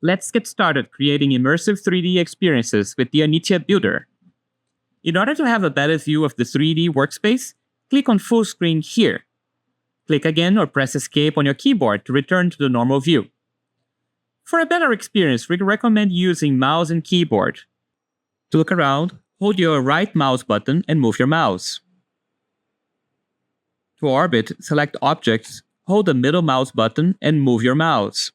Let's get started creating immersive 3D experiences with the Anitya Builder. In order to have a better view of the 3D workspace, click on Full Screen here. Click again or press Escape on your keyboard to return to the normal view. For a better experience, we recommend using mouse and keyboard. To look around, hold your right mouse button and move your mouse. To orbit, select Objects, hold the middle mouse button and move your mouse.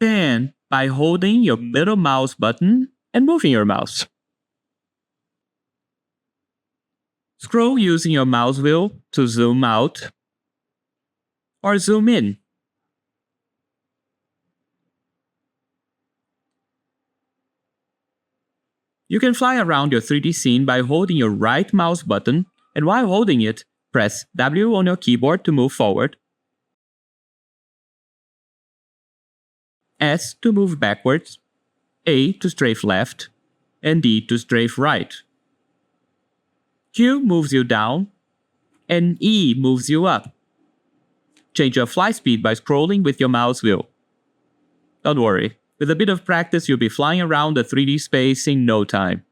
Pan by holding your middle mouse button and moving your mouse. Scroll using your mouse wheel to zoom out or zoom in. You can fly around your 3D scene by holding your right mouse button, and while holding it, press W on your keyboard to move forward, S to move backwards, A to strafe left, and D to strafe right. Q moves you down, and E moves you up. Change your fly speed by scrolling with your mouse wheel. Don't worry, with a bit of practice you'll be flying around the 3D space in no time.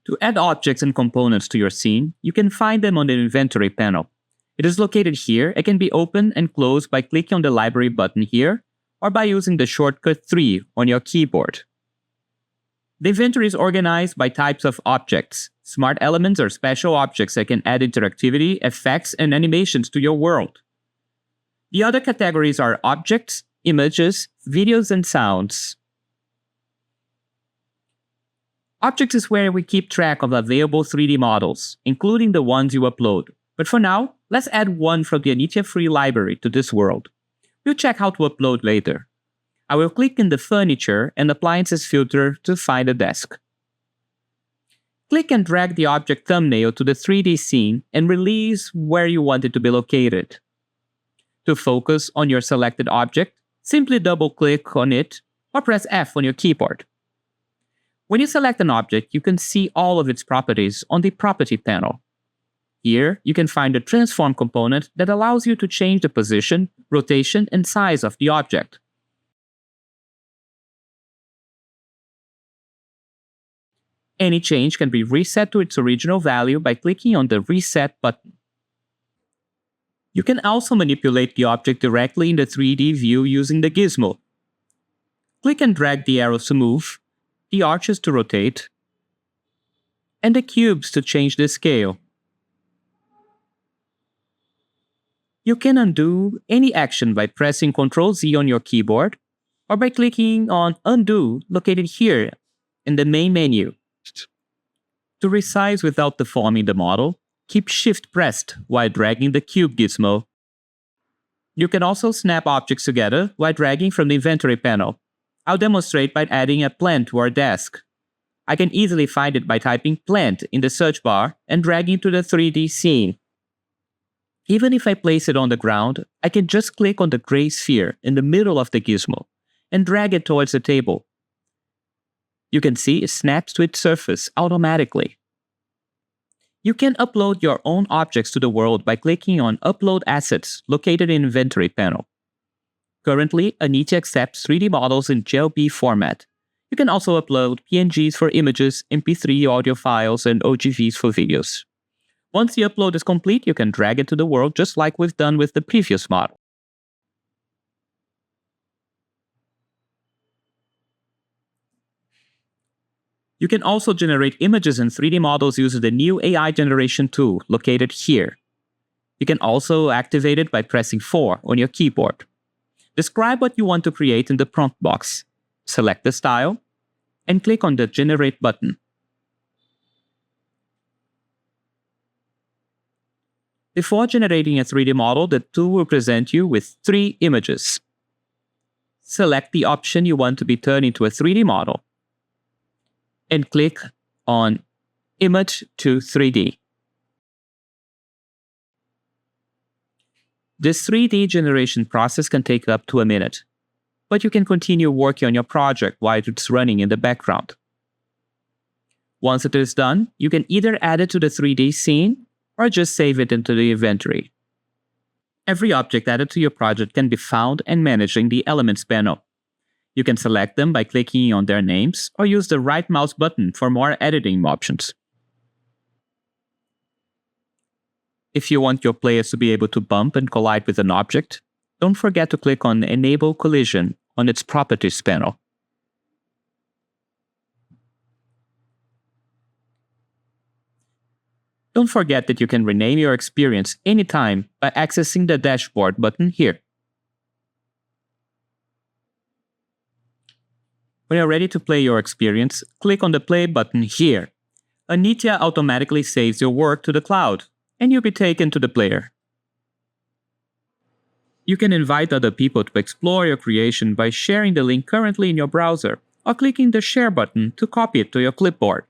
To add objects and components to your scene, you can find them on the Inventory panel. It is located here and can be opened and closed by clicking on the Library button here, or by using the shortcut 3 on your keyboard. The inventory is organized by types of objects. Smart elements are special objects that can add interactivity, effects, and animations to your world. The other categories are objects, images, videos, and sounds. Objects is where we keep track of available 3D models, including the ones you upload. But for now, let's add one from the Anitya free library to this world. We'll check how to upload later. I will click in the Furniture and Appliances filter to find a desk. Click and drag the object thumbnail to the 3D scene and release where you want it to be located. To focus on your selected object, simply double-click on it or press F on your keyboard. When you select an object, you can see all of its properties on the Property panel. Here, you can find the Transform component that allows you to change the position, rotation, and size of the object. Any change can be reset to its original value by clicking on the Reset button. You can also manipulate the object directly in the 3D view using the gizmo. Click and drag the arrows to move, the arches to rotate, and the cubes to change the scale. You can undo any action by pressing Ctrl-Z on your keyboard, or by clicking on Undo located here in the main menu. To resize without deforming the model, keep Shift pressed while dragging the cube gizmo. You can also snap objects together while dragging from the Inventory panel. I'll demonstrate by adding a plant to our desk. I can easily find it by typing plant in the search bar and dragging to the 3D scene. Even if I place it on the ground, I can just click on the gray sphere in the middle of the gizmo and drag it towards the table. You can see it snaps to its surface automatically. You can upload your own objects to the world by clicking on Upload Assets located in Inventory panel. Currently, Anitya accepts 3D models in JLB format. You can also upload PNGs for images, MP3 audio files, and OGVs for videos. Once the upload is complete, you can drag it to the world just like we've done with the previous model. You can also generate images and 3D models using the new AI generation tool located here. You can also activate it by pressing 4 on your keyboard. Describe what you want to create in the prompt box. Select the style, and click on the Generate button. Before generating a 3D model, the tool will present you with 3 images. Select the option you want to be turned into a 3D model, and click on Image to 3D. This 3D generation process can take up to a minute, but you can continue working on your project while it's running in the background. Once it is done, you can either add it to the 3D scene or just save it into the inventory. Every object added to your project can be found and managed in the Elements panel. You can select them by clicking on their names or use the right mouse button for more editing options. If you want your players to be able to bump and collide with an object, don't forget to click on Enable Collision on its Properties panel. Don't forget that you can rename your experience anytime by accessing the Dashboard button here. When you're ready to play your experience, click on the Play button here. Anitya automatically saves your work to the cloud, and you'll be taken to the player. You can invite other people to explore your creation by sharing the link currently in your browser or clicking the Share button to copy it to your clipboard.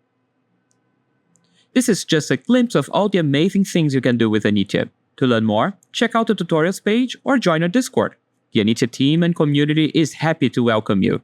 This is just a glimpse of all the amazing things you can do with Anitya. To learn more, check out the tutorials page or join our Discord. The Anitya team and community is happy to welcome you.